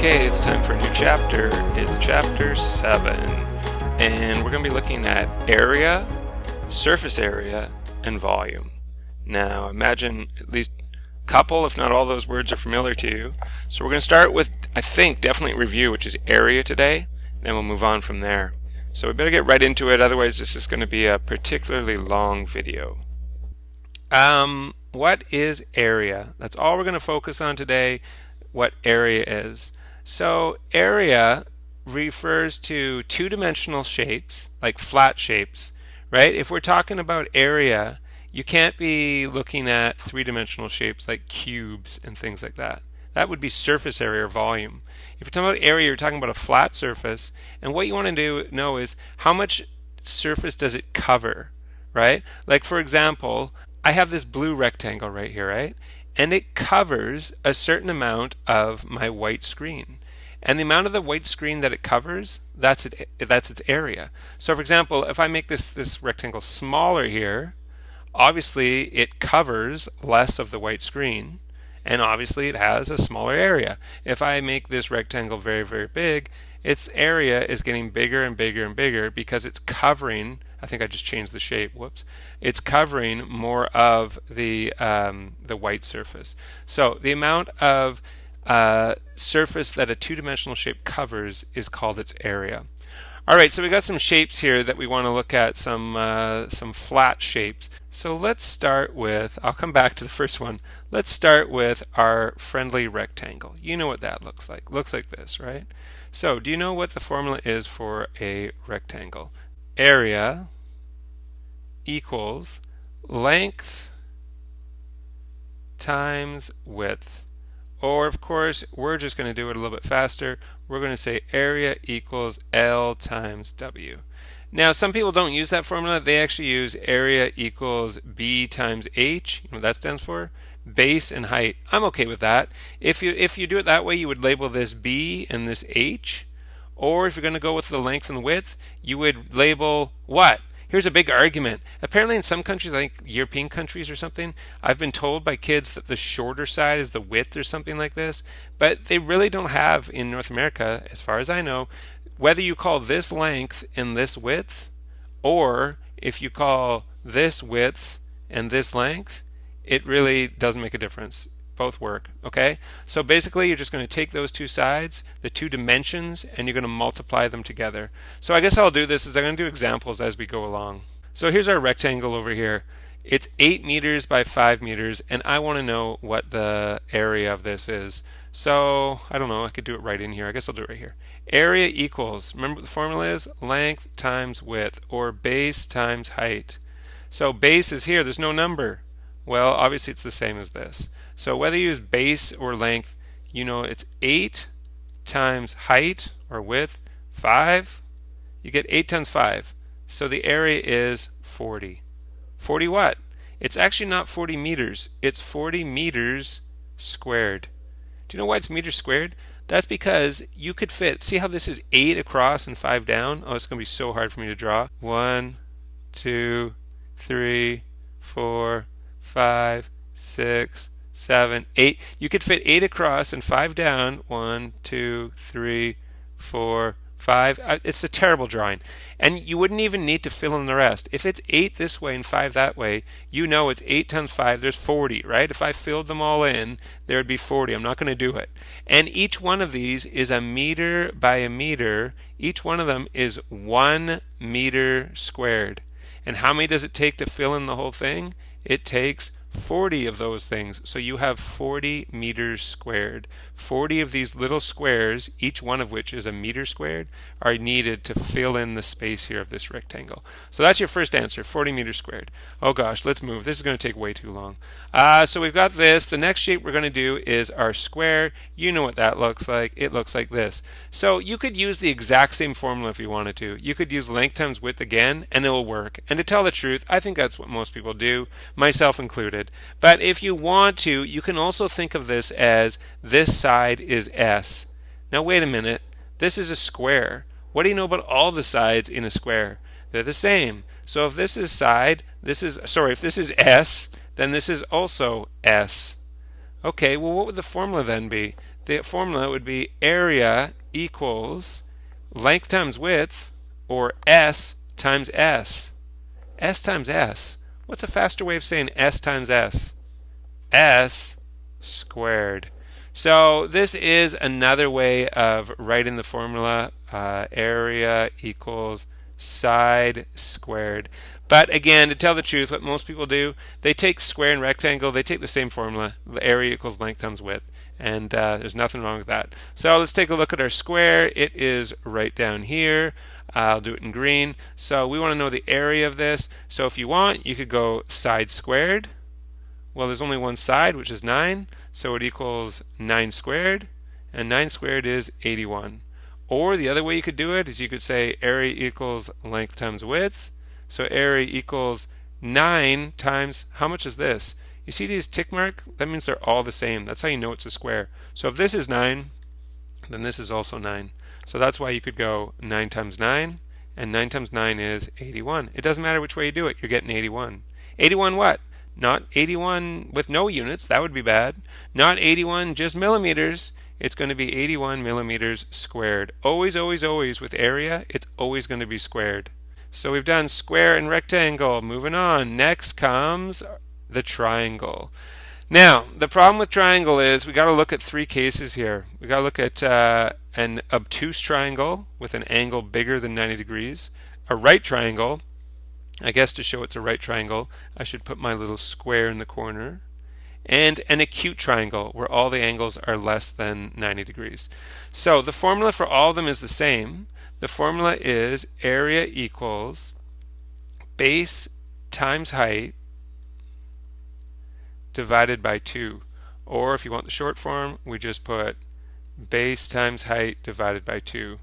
Okay, it's time for a new chapter. It's chapter 7, and we're going to be looking at area, surface area, and volume. Now, imagine at least a couple, if not all those words are familiar to you. So we're going to start with, I think, definitely review, which is area today, then we'll move on from there. So we better get right into it, otherwise this is going to be a particularly long video. What is area? That's all we're going to focus on today, what area is. So area refers to two-dimensional shapes, like flat shapes, right? If we're talking about area, you can't be looking at three-dimensional shapes like cubes and things like that. That would be surface area or volume. If you're talking about area, you're talking about a flat surface, and what you want to know is how much surface does it cover, right? Like for example, I have this blue rectangle right here, right? And it covers a certain amount of my white screen. And the amount of the white screen that it covers, that's its area. So for example, if I make this rectangle smaller here, obviously it covers less of the white screen, and obviously it has a smaller area. If I make this rectangle very, very big, its area is getting bigger and bigger and bigger because it's covering, I think I just changed the shape, whoops. It's covering more of the white surface. So the amount of surface that a two-dimensional shape covers is called its area. All right, so we got some shapes here that we want to look at, some flat shapes. So let's start with, I'll come back to the first one. Let's start with our friendly rectangle. You know what that looks like. Looks like this, right? So do you know what the formula is for a rectangle? Area equals length times width. Or of course, we're just going to do it a little bit faster. We're going to say area equals L times W. Now, some people don't use that formula. They actually use area equals B times H. You know what that stands for? Base and height. I'm okay with that. If you do it that way, you would label this B and this H. Or if you're going to go with the length and width, you would label what? Here's a big argument. Apparently in some countries, like European countries or something, I've been told by kids that the shorter side is the width or something like this. But they really don't have in North America, as far as I know, whether you call this length and this width, or if you call this width and this length, it really doesn't make a difference. Both work, okay? So basically you're just going to take those two sides, the two dimensions, and you're going to multiply them together. So I guess I'll do this is I'm going to do examples as we go along. So here's our rectangle over here. It's 8 meters by 5 meters, and I want to know what the area of this is. So I don't know, I could do it right in here. I guess I'll do it right here. Area equals, remember what the formula is? Length times width, or base times height. So base is here, there's no number. Well, obviously it's the same as this. So whether you use base or length, you know it's 8 times height or width, 5. You get 8 times 5. So the area is 40. 40 what? It's actually not 40 meters. It's 40 meters squared. Do you know why it's meters squared? That's because you could fit, see how this is 8 across and 5 down? Oh, it's going to be so hard for me to draw. 1, 2, 3, 4, 5, 6, 7, 8. You could fit 8 across and 5 down. 1, 2, 3, 4, 5. It's a terrible drawing. And you wouldn't even need to fill in the rest. If it's 8 this way and 5 that way, you know it's 8 times 5, there's 40, right? If I filled them all in, there would be 40. I'm not going to do it. And each one of these is a meter by a meter. Each one of them is 1 meter squared. And how many does it take to fill in the whole thing? It takes 40 of those things. So you have 40 meters squared. 40 of these little squares, each one of which is a meter squared, are needed to fill in the space here of this rectangle. So that's your first answer, 40 meters squared. Oh gosh, let's move. This is going to take way too long. So we've got this. The next shape we're going to do is our square. You know what that looks like. It looks like this. So you could use the exact same formula if you wanted to. You could use length times width again, and it will work. And to tell the truth, I think that's what most people do, myself included. But if you want to, you can also think of this as this side is S. Now wait a minute. This is a square. What do you know about all the sides in a square? They're the same. So if this is side, if this is S, then this is also S. Okay, well, what would the formula then be? The formula would be area equals length times width, or S times S. S times S. What's a faster way of saying S times S? S squared. So this is another way of writing the formula. Area equals side squared. But again, to tell the truth, what most people do, they take square and rectangle, they take the same formula. The area equals length times width. And there's nothing wrong with that. So let's take a look at our square. It is right down here. I'll do it in green. So we want to know the area of this. So if you want, you could go side squared. Well, there's only one side, which is 9, so it equals 9 squared, and 9 squared is 81. Or the other way you could do it is you could say area equals length times width. So area equals 9 times, how much is this? You see these tick mark? That means they're all the same. That's how you know it's a square. So if this is 9, then this is also 9. So that's why you could go 9 times 9, and 9 times 9 is 81. It doesn't matter which way you do it, you're getting 81. 81 what? Not 81 with no units, that would be bad. Not 81 just millimeters, it's going to be 81 millimeters squared. Always, always, always with area, it's always going to be squared. So we've done square and rectangle. Moving on, next comes the triangle. Now, the problem with triangle is we got to look at 3 cases here. We got to look at an obtuse triangle with an angle bigger than 90 degrees, a right triangle. I guess to show it's a right triangle, I should put my little square in the corner, and an acute triangle where all the angles are less than 90 degrees. So the formula for all of them is the same. The formula is area equals base times height divided by 2. Or if you want the short form, we just put base times height divided by 2.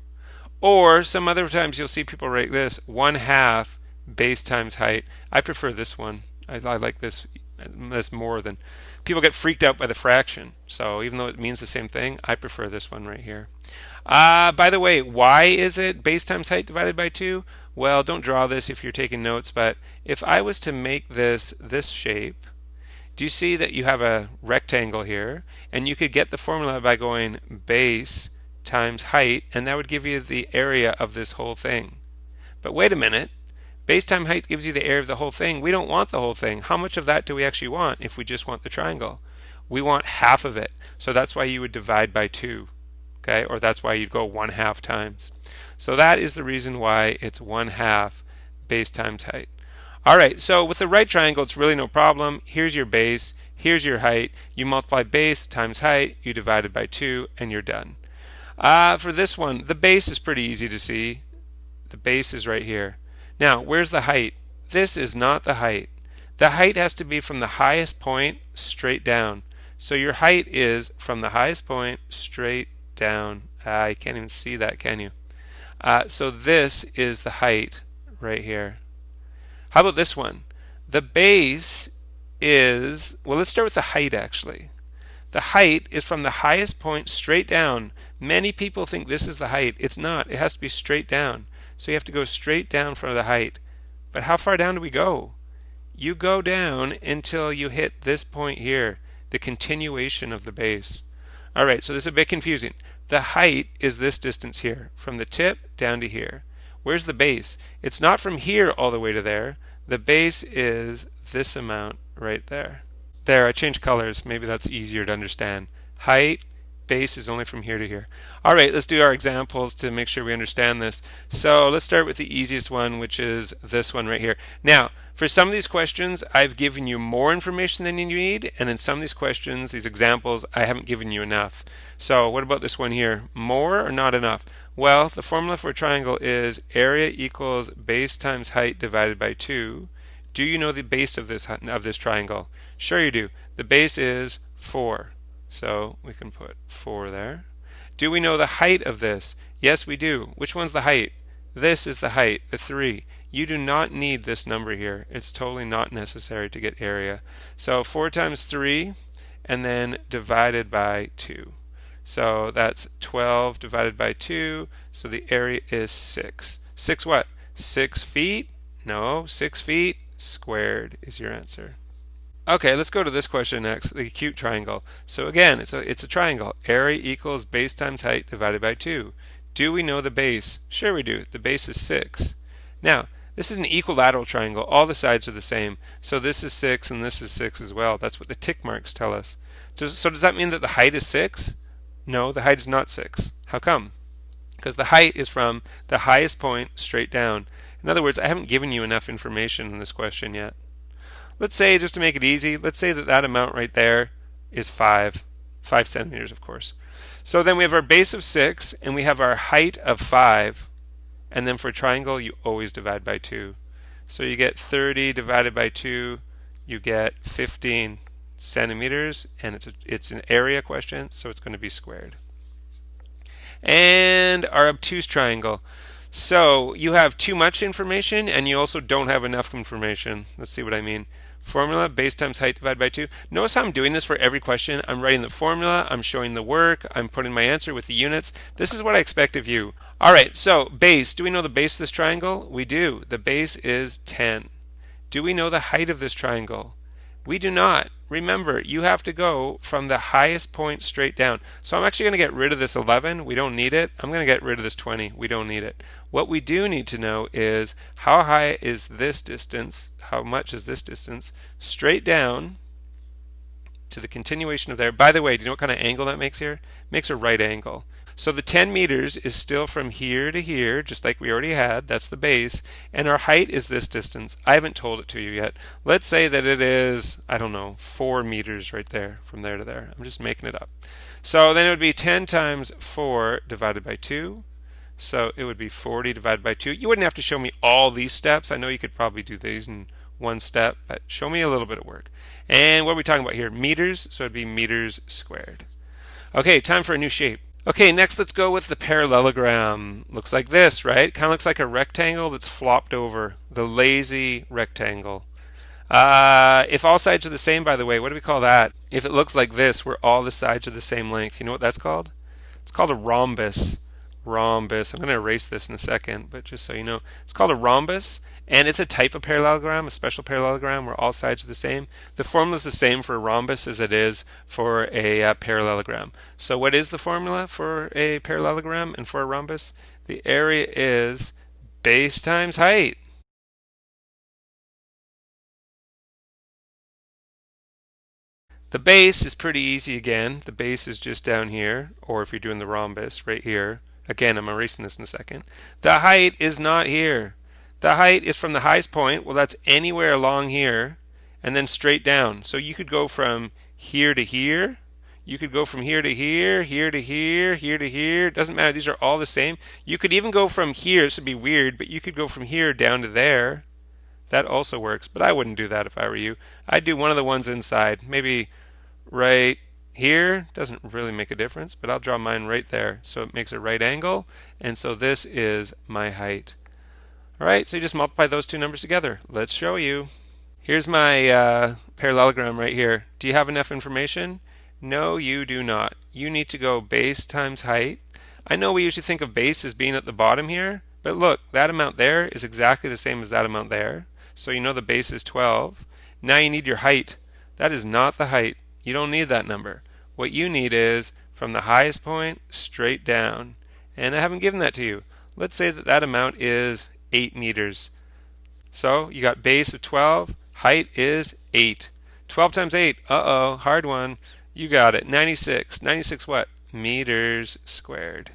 Or some other times you'll see people write this, 1/2 base times height. I prefer this one. I like this more than, people get freaked out by the fraction. So even though it means the same thing, I prefer this one right here. By the way, why is it base times height divided by 2? Well, don't draw this if you're taking notes, but if I was to make this shape, do you see that you have a rectangle here? And you could get the formula by going base times height, and that would give you the area of this whole thing. But wait a minute. Base times height gives you the area of the whole thing. We don't want the whole thing. How much of that do we actually want if we just want the triangle? We want half of it. So that's why you would divide by 2. Okay? Or that's why you'd go 1/2 times. So that is the reason why it's 1/2 base times height. All right, so with the right triangle, it's really no problem. Here's your base, here's your height. You multiply base times height, you divide it by 2, and you're done. For this one, the base is pretty easy to see. The base is right here. Now, where's the height? This is not the height. The height has to be from the highest point straight down. So your height is from the highest point straight down. You can't even see that, can you? So this is the height right here. How about this one? The base is, well, let's start with the height actually. The height is from the highest point straight down. Many people think this is the height. It's not. It has to be straight down. So you have to go straight down from the height. But how far down do we go? You go down until you hit this point here, the continuation of the base. All right, so this is a bit confusing. The height is this distance here, from the tip down to here. Where's the base? It's not from here all the way to there. The base is this amount right there. There, I changed colors. Maybe that's easier to understand. Height, base is only from here to here. All right, let's do our examples to make sure we understand this. So let's start with the easiest one, which is this one right here. Now, for some of these questions, I've given you more information than you need, and in some of these questions, these examples, I haven't given you enough. So what about this one here? More or not enough? Well, the formula for a triangle is area equals base times height divided by 2. Do you know the base of this triangle? Sure you do. The base is 4. So we can put 4 there. Do we know the height of this? Yes, we do. Which one's the height? This is the height, the 3. You do not need this number here. It's totally not necessary to get area. So 4 times 3, and then divided by 2. So that's 12 divided by 2. So the area is 6. 6 what? 6 feet? No, 6 feet squared is your answer. Okay, let's go to this question next, the acute triangle. So again, it's a triangle. Area equals base times height divided by 2. Do we know the base? Sure we do. The base is 6. Now, this is an equilateral triangle. All the sides are the same. So this is 6 and this is 6 as well. That's what the tick marks tell us. So does that mean that the height is 6? No, the height is not 6. How come? Because the height is from the highest point straight down. In other words, I haven't given you enough information in this question yet. Let's say, just to make it easy, let's say that that amount right there is 5 centimeters, of course. So then we have our base of 6, and we have our height of 5. And then for a triangle, you always divide by 2. So you get 30 divided by 2, you get 15 centimeters, and it's an area question, so it's going to be squared. And our obtuse triangle. So you have too much information, and you also don't have enough information. Let's see what I mean. Formula, base times height divided by 2. Notice how I'm doing this for every question. I'm writing the formula, I'm showing the work, I'm putting my answer with the units. This is what I expect of you. All right, so base. Do we know the base of this triangle? We do. The base is 10. Do we know the height of this triangle? We do not. Remember, you have to go from the highest point straight down. So I'm actually going to get rid of this 11. We don't need it. I'm going to get rid of this 20. We don't need it. What we do need to know is how high is this distance, how much is this distance, straight down to the continuation of there. By the way, do you know what kind of angle that makes here? It makes a right angle. So the 10 meters is still from here to here, just like we already had. That's the base. And our height is this distance. I haven't told it to you yet. Let's say that it is, I don't know, 4 meters right there, from there to there. I'm just making it up. So then it would be 10 times 4 divided by 2. So it would be 40 divided by 2. You wouldn't have to show me all these steps. I know you could probably do these in one step, but show me a little bit of work. And what are we talking about here? Meters, so it'd be meters squared. Okay, time for a new shape. Okay, next let's go with the parallelogram. Looks like this, right? Kind of looks like a rectangle that's flopped over. The lazy rectangle. If all sides are the same, by the way, what do we call that? If it looks like this, where all the sides are the same length, you know what that's called? It's called a rhombus. Rhombus. I'm going to erase this in a second, but just so you know, it's called a rhombus, and it's a type of parallelogram, a special parallelogram where all sides are the same. The formula is the same for a rhombus as it is for a parallelogram. So what is the formula for a parallelogram and for a rhombus? The area is base times height. The base is pretty easy again. The base is just down here, or if you're doing the rhombus, right here. Again, I'm erasing this in a second. The height is not here. The height is from the highest point. Well, that's anywhere along here, and then straight down. So you could go from here to here. You could go from here to here, here to here, here to here. It doesn't matter. These are all the same. You could even go from here. This would be weird, but you could go from here down to there. That also works, but I wouldn't do that if I were you. I'd do one of the ones inside. Maybe right here. Doesn't really make a difference, but I'll draw mine right there. So it makes a right angle, and so this is my height. All right, so you just multiply those two numbers together. Let's show you. Here's my parallelogram right here. Do you have enough information? No, you do not. You need to go base times height. I know we usually think of base as being at the bottom here, but look, that amount there is exactly the same as that amount there. So you know the base is 12. Now you need your height. That is not the height. You don't need that number. What you need is from the highest point straight down. And I haven't given that to you. Let's say that that amount is 8 meters. So you got base of 12, height is 8. 12 times 8, uh-oh, hard one. You got it, 96. 96 what? Meters squared.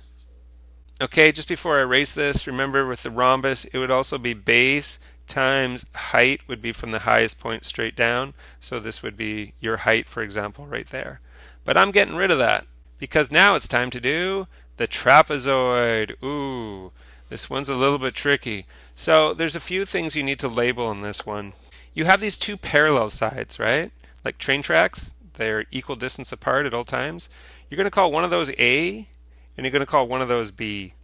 Okay, just before I erase this, remember with the rhombus, it would also be base times height would be from the highest point straight down. So this would be your height, for example, right there. But I'm getting rid of that because now it's time to do the trapezoid. Ooh, this one's a little bit tricky. So there's a few things you need to label in this one. You have these two parallel sides, right? Like train tracks, they're equal distance apart at all times. You're going to call one of those A, and you're going to call one of those B.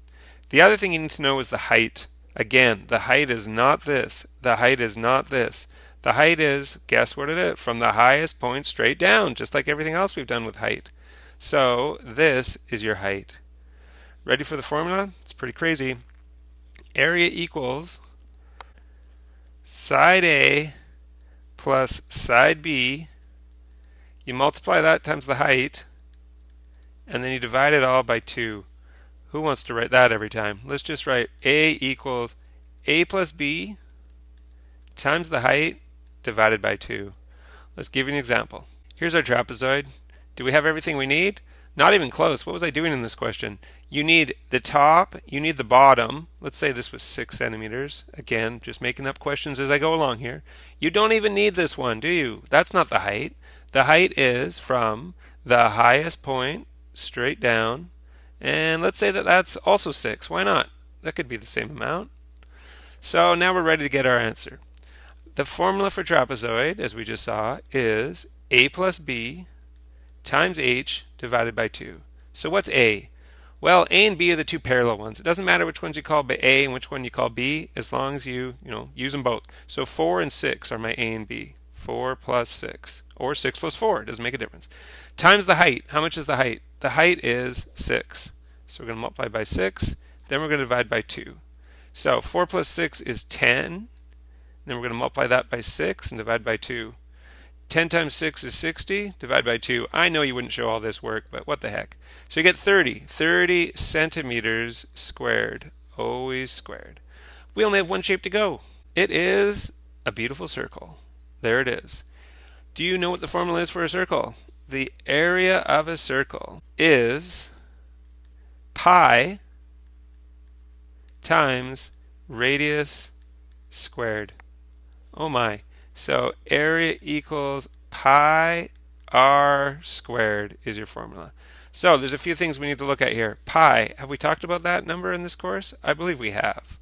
The other thing you need to know is the height. Again, the height is not this. The height is not this. The height is, guess what it is? From the highest point straight down, just like everything else we've done with height. So this is your height. Ready for the formula? It's pretty crazy. Area equals side A plus side B. You multiply that times the height, and then you divide it all by 2. Who wants to write that every time? Let's just write A equals A plus B times the height divided by 2. Let's give you an example. Here's our trapezoid. Do we have everything we need? Not even close. What was I doing in this question? You need the top, you need the bottom. Let's say this was 6 centimeters. Again, just making up questions as I go along here. You don't even need this one, do you? That's not the height. The height is from the highest point straight down. And let's say that that's also 6. Why not? That could be the same amount. So now we're ready to get our answer. The formula for trapezoid, as we just saw, is A plus B times H divided by 2. So what's A? Well, A and B are the two parallel ones. It doesn't matter which ones you call A and which one you call B, as long as you use them both. So 4 and 6 are my A and B. 4 plus 6, or 6 plus 4, it doesn't make a difference. Times the height. How much is the height? The height is 6. So we're going to multiply by 6, then we're going to divide by 2. So 4 plus 6 is 10. Then we're going to multiply that by 6 and divide by 2. 10 times 6 is 60, divide by 2. I know you wouldn't show all this work, but what the heck. So you get 30 centimeters squared, always squared. We only have one shape to go. It is a beautiful circle. There it is. Do you know what the formula is for a circle? The area of a circle is pi times radius squared. Oh my. So area equals pi r squared is your formula. So there's a few things we need to look at here. Pi, have we talked about that number in this course? I believe we have.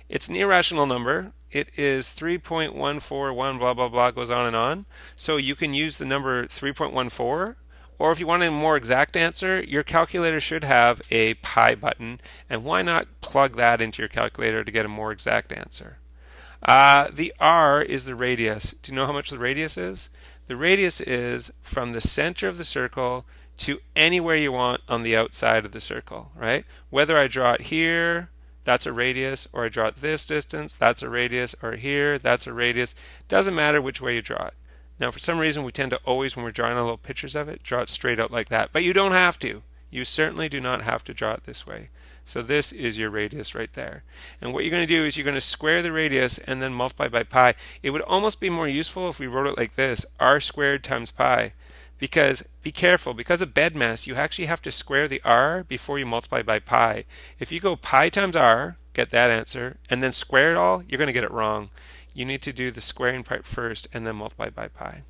It's an irrational number. It is 3.141 blah blah blah, goes on and on. So you can use the number 3.14, or if you want a more exact answer, your calculator should have a pi button, and why not plug that into your calculator to get a more exact answer? The r is the radius. Do you know how much the radius is? The radius is from the center of the circle to anywhere you want on the outside of the circle, right? Whether I draw it here, that's a radius, or I draw it this distance, that's a radius, or here, that's a radius. Doesn't matter which way you draw it. Now, for some reason, we tend to always, when we're drawing little pictures of it, draw it straight out like that. But you don't have to. You certainly do not have to draw it this way. So this is your radius right there. And what you're going to do is you're going to square the radius and then multiply by pi. It would almost be more useful if we wrote it like this, r squared times pi. Because, be careful, because of bed mass, you actually have to square the r before you multiply by pi. If you go pi times r, get that answer, and then square it all, you're going to get it wrong. You need to do the squaring part first and then multiply by pi.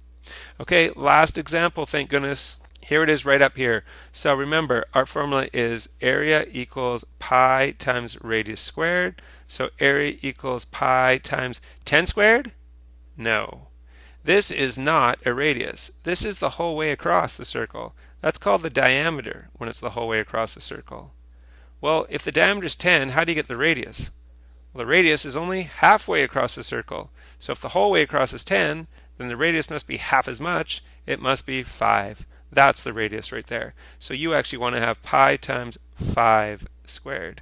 Okay, last example, thank goodness. Here it is right up here. So remember, our formula is area equals pi times radius squared. So area equals pi times 10 squared? No. This is not a radius. This is the whole way across the circle. That's called the diameter when it's the whole way across the circle. Well, if the diameter is 10, how do you get the radius? Well, the radius is only halfway across the circle. So if the whole way across is 10, then the radius must be half as much. It must be 5. That's the radius right there. So you actually want to have pi times 5 squared.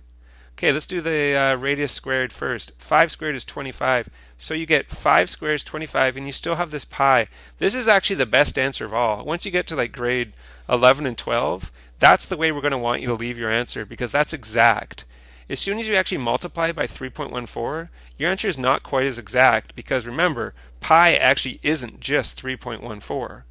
Okay, let's do the radius squared first. 5 squared is 25. So you get 5 squared is 25, and you still have this pi. This is actually the best answer of all. Once you get to like grade 11 and 12, that's the way we're going to want you to leave your answer, because that's exact. As soon as you actually multiply by 3.14, your answer is not quite as exact, because remember, pi actually isn't just 3.14.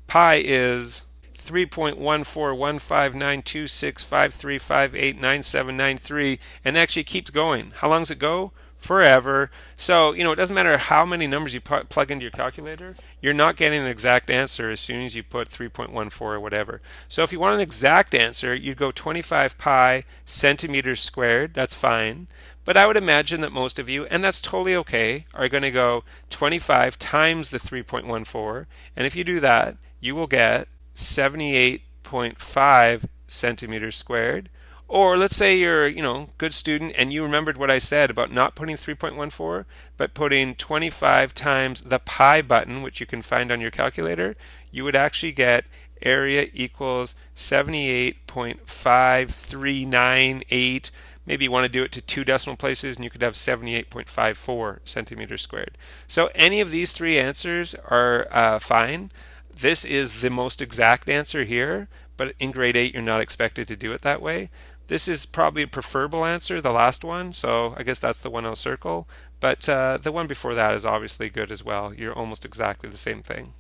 Pi is 3.141592653589793, and actually keeps going. How long does it go? Forever. So, it doesn't matter how many numbers you plug into your calculator, you're not getting an exact answer as soon as you put 3.14 or whatever. So if you want an exact answer, you'd go 25 pi centimeters squared. That's fine. But I would imagine that most of you, and that's totally okay, are going to go 25 times the 3.14. And if you do that, you will get 78.5 centimeters squared. Or let's say you're, good student and you remembered what I said about not putting 3.14, but putting 25 times the pi button, which you can find on your calculator, you would actually get area equals 78.5398 Maybe you want to do it to 2 decimal places and you could have 78.54 centimeters squared. So any of these three answers are fine. This is the most exact answer here, but in grade 8 you're not expected to do it that way. This is probably a preferable answer, the last one, so I guess that's the one I'll circle. But the one before that is obviously good as well. You're almost exactly the same thing.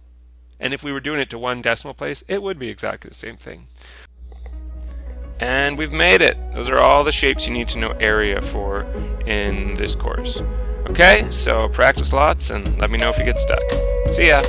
And if we were doing it to 1 decimal place, it would be exactly the same thing. And we've made it. Those are all the shapes you need to know area for in this course. Okay, so practice lots and let me know if you get stuck. See ya!